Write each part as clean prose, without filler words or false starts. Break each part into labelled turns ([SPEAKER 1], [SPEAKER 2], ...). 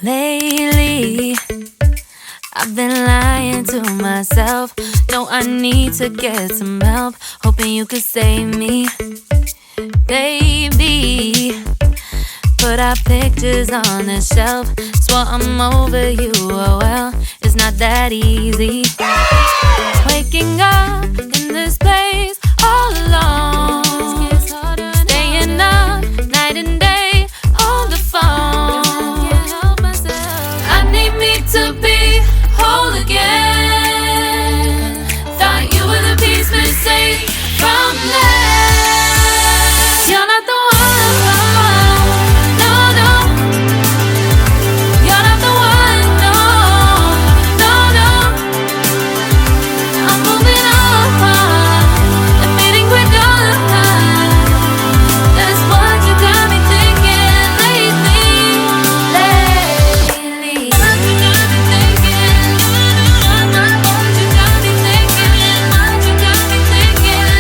[SPEAKER 1] Lately, I've been lying to myself. No, I need to get some help. Hoping you could save me, baby. Put our pictures on the shelf. Swore I'm over you, oh well, it's not that easy. Waking up in this place all alone, staying up night and day on the phone. I need me to be whole again. Thought you were the piece missing from that. You're not the one, no, no. You're not the one, no, no, no. I'm moving on, admitting we're done. That's what you got me thinking lately. What you got me thinking. What you got me thinking. What you got me thinking.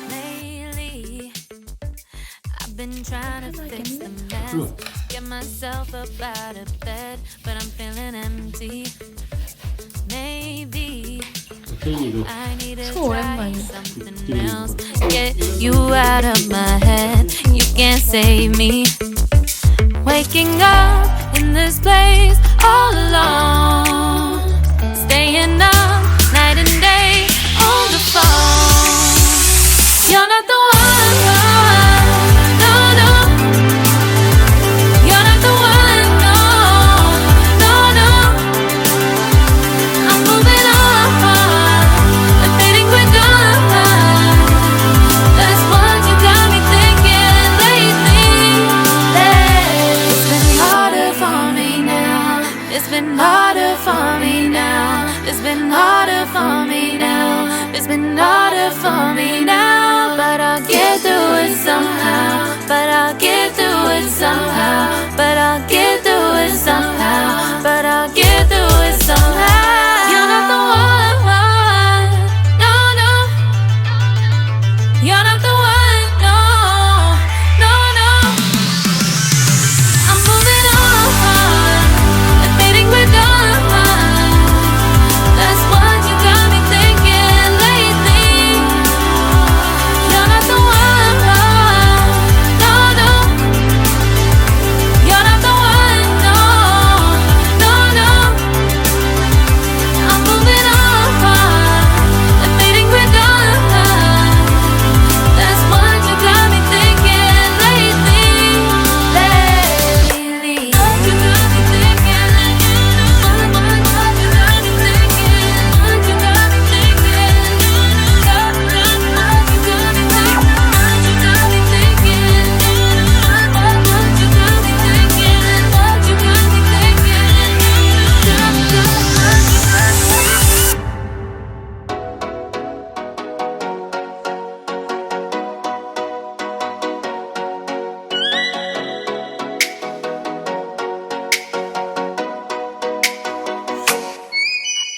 [SPEAKER 1] Lately, I've been trying to fix the mess. Get myself up out of bed, but I'm feeling empty. Maybe I need to try something else. Get you out of my head. You can't save me. Waking up in this place all alone, staying up night and day on the phone. You're not the one, no, no. You're not the one, no, no, no. I'm moving on, admitting we're done. That's what you got me thinking lately. It's been harder for me now. It's been harder for me now. It's been harder for me now. It's been harder for me now. But I'll get through it somehow. But I'll get through it somehow. But I'll get through it somehow. But I'll get through it somehow. You're not the one, no, no. You're not the one, no, no, no. I'm moving on, admitting we're done. That's what you got me thinking lately. You're not the one, no, no. You're not the one, no, no, no. I'm moving on, admitting we're done. That's what you got me thinking lately. What you got me thinking. What you got me thinking. What you got me thinking. What you got me thinking. What you got me thinking. What you got me thinking. What you got me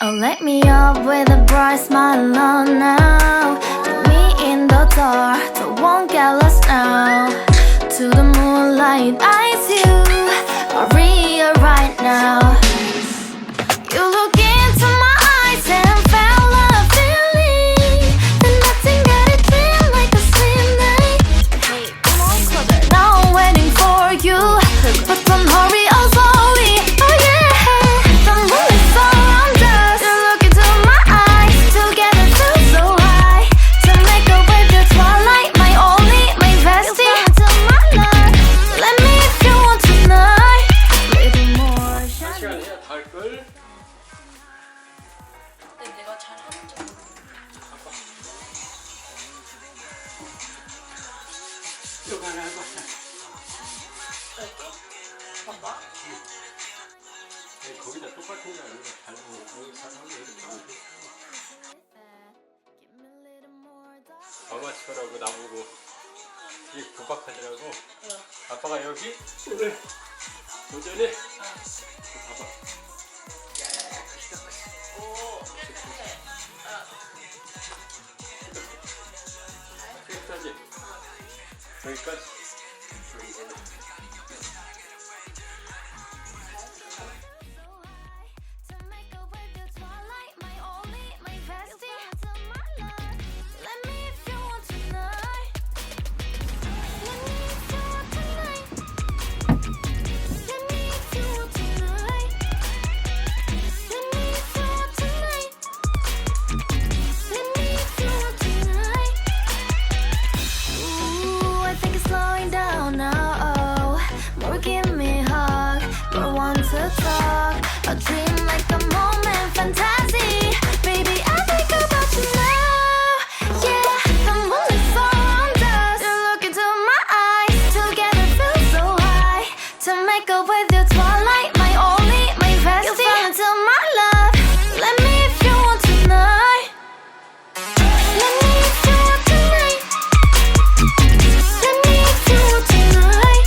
[SPEAKER 1] Oh, let me up with a bright smile on now. Put me in the dark, so won't get lost now. To the moonlight, eyes you, Maria right now. You look into my eyes and felt a feeling. Then nothing got it feel like a slim night. Hey, come on, closer. Now I'm waiting for you, but don't hurry, oh slowly. Oh yeah, the moon is around us. You look into my eyes, together feel so high. To make a way through twilight, my only, my bestie. You fell into my life. Let me if you want tonight. Little more shine.
[SPEAKER 2] 시간이야 달걸.
[SPEAKER 3] 내가 잘하는지 모르겠어.
[SPEAKER 2] 이거 하나 해봤어.
[SPEAKER 3] 봐봐.
[SPEAKER 2] 거기다 똑같은 게 아니라 잘 보고 잘하고 이렇게 하면 돼. 아마추어라고 나보고 이게 구박하더라고. 아빠가 여기 오늘 도전해. 봐봐.
[SPEAKER 3] 오,
[SPEAKER 2] 여기까지.
[SPEAKER 1] To make up with your twilight, my only, my bestie. To my love, let me if you want tonight. Let me if you want tonight. Let me if you want tonight. Let me if you want tonight. Let me if you want tonight. Ooh, I think it's slowing down now. More give me a hug, more want to talk. A dream like a moment, fantasy. Baby, I think about you now. Yeah, the moon is around us. You look into my eyes, together feel so high. To make up with your twilight, my only, my bestie. You fall into my love. Let me if you want tonight. Let me if you want tonight. Let me if you want tonight.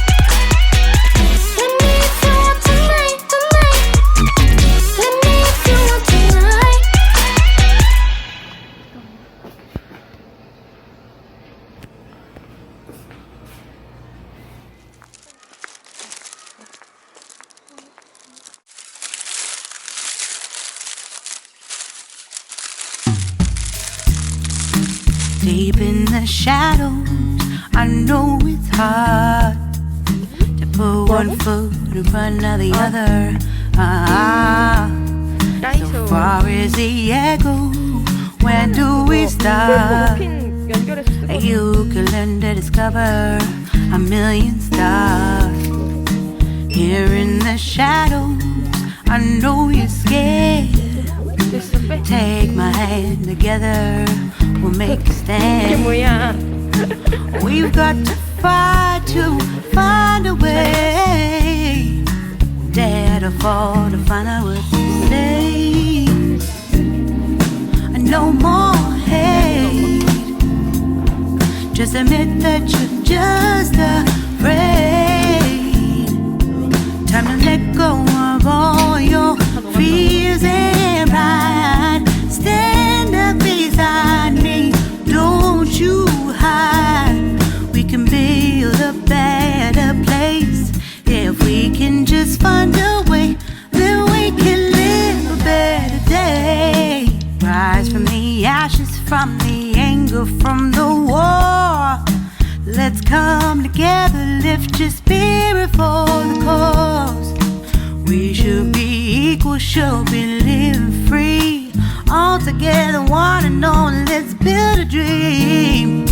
[SPEAKER 1] Let me if you want tonight, tonight. Let me if you want tonight.
[SPEAKER 4] Deep in the shadows, I know it's hard to put one foot in front of the other. So far as the echo, when do we start? You can learn to discover a million stars. Here in the shadows, I know you're scared. Take my hand together, we'll make a stand. We've got to fight to find a way. Dare to fall to find out what to say. No more hate. Just admit that you're just afraid. Time to let go of all your fears and pride. Stand up beside me, don't you hide. We can build a better place. If we can just find a way, then we can live a better day. Rise from the ashes, from the anger, from the war. Let's come together, lift your spirit for the cause. We should be equal, should be living free. All together, one and all, let's build a dream.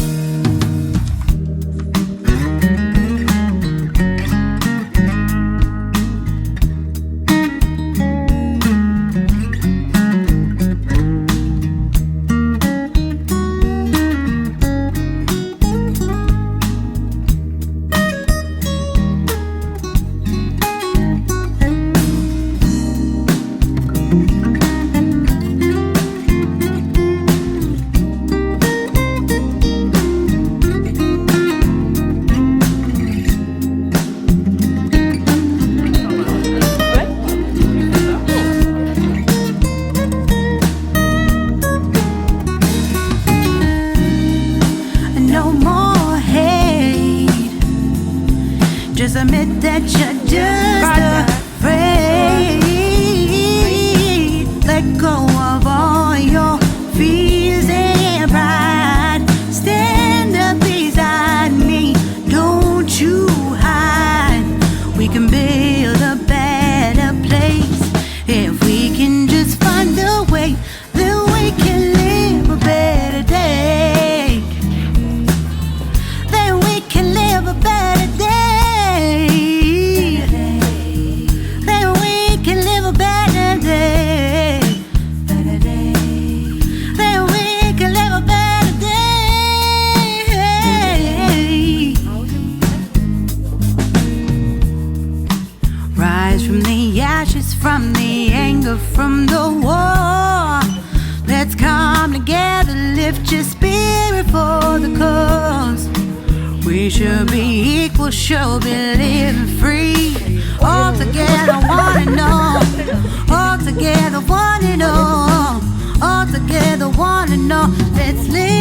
[SPEAKER 4] No more hate. Just admit that you're just afraid. Let go of all your fears and pride. Stand up beside me, don't you hide. We can build a better place. If we can just find a way, then we can live a better day. Then we can live a better day. Then we can live a better day. Then we can live a better day. Rise from the ashes, from the anger, from the war. Let's come together, lift your spirit for the cause. We should be equal, should be living free. All together, one and all. All together, one and all. All together, one and all. Let's live.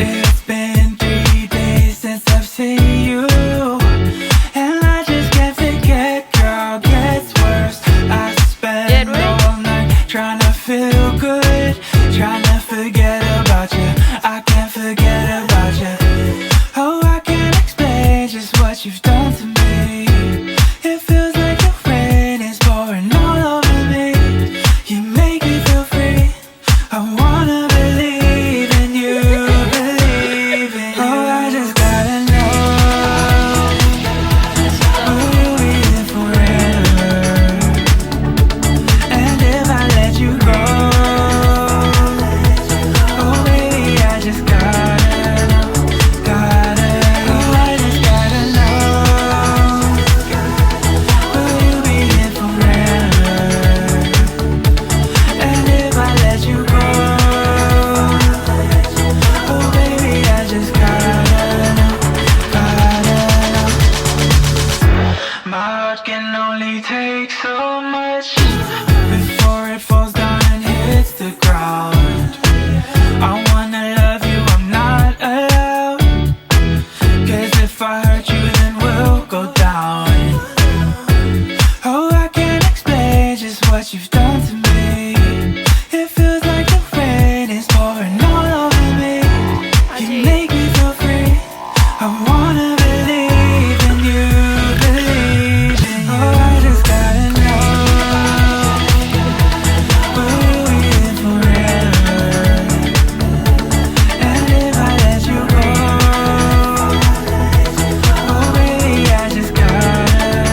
[SPEAKER 5] It's been 3 days since I've seen you, and I just can't forget, girl, gets worse. I spend all night trying to feel good, trying to forget about you. I can't forget about you. Oh, I can't explain just what you've done to me. It feels like the rain is pouring all over me. You make me feel free. I wanna believe in you, believe in you. Oh, I just gotta know, will you be here forever? And if I let you go, oh baby, I just gotta know, oh, I just gotta know, will you be here forever? And if I let you go, oh baby, I just gotta know, My heart can only take so much before it falls down and hits the ground. I wanna love you, I'm not allowed, 'cause if I hurt you then we'll go down. Oh, I can't explain just what you've done to me. It feels like the rain is pouring all over me. You make me feel free. I wanna believe in you, believe in you. Oh, I just gotta know, will you be here forever? And if I let you go, oh baby, I just gotta know,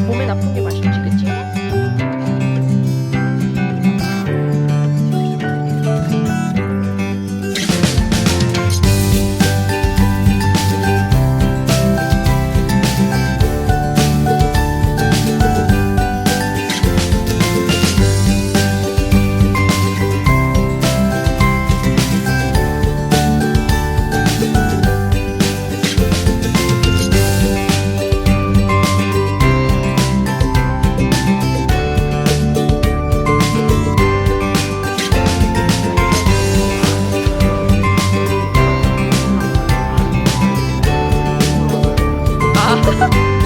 [SPEAKER 6] 몸에 나쁜 게 맛있지, 그치?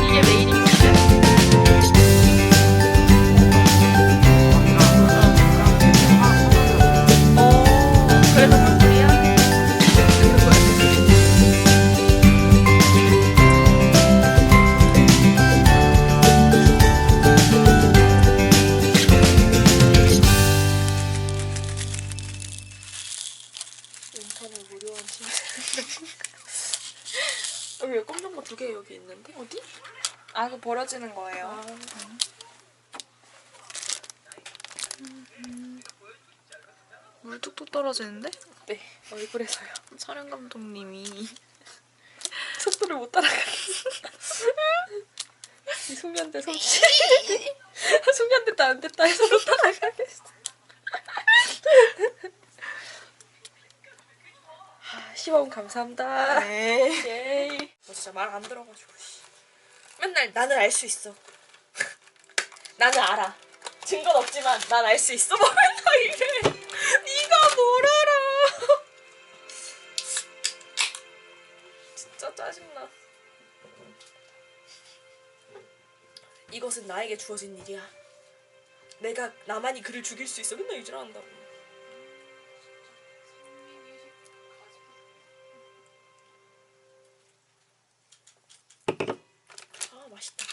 [SPEAKER 6] 이게 메인인 건데? 그래서 꿀꿀이야?
[SPEAKER 3] 인턴을 무료한 친구. 여기 왜 검정 거 2개 여기 있는데? 어디? 아, 그거 버려지는 거예요. 물 뚝뚝 떨어지는데? 네, 얼굴에서요. 촬영 감독님이 속도를 못 따라가겠어. 이 숙련대 솜씨. 숙련됐다 안 됐다 해서 못 따라가겠어. 시험 감사합니다. 네. 예이. 진짜 말 안 들어가지고. 맨날 나는 알 수 있어. 나는 알아. 증거는 없지만 난 알 수 있어. 뭐 맨날 이래. 네가 뭘 알아. 진짜 짜증나. 이것은 나에게 주어진 일이야. 내가 나만이 그를 죽일 수 있어. 맨날 이질한다고. 아, 맛있다.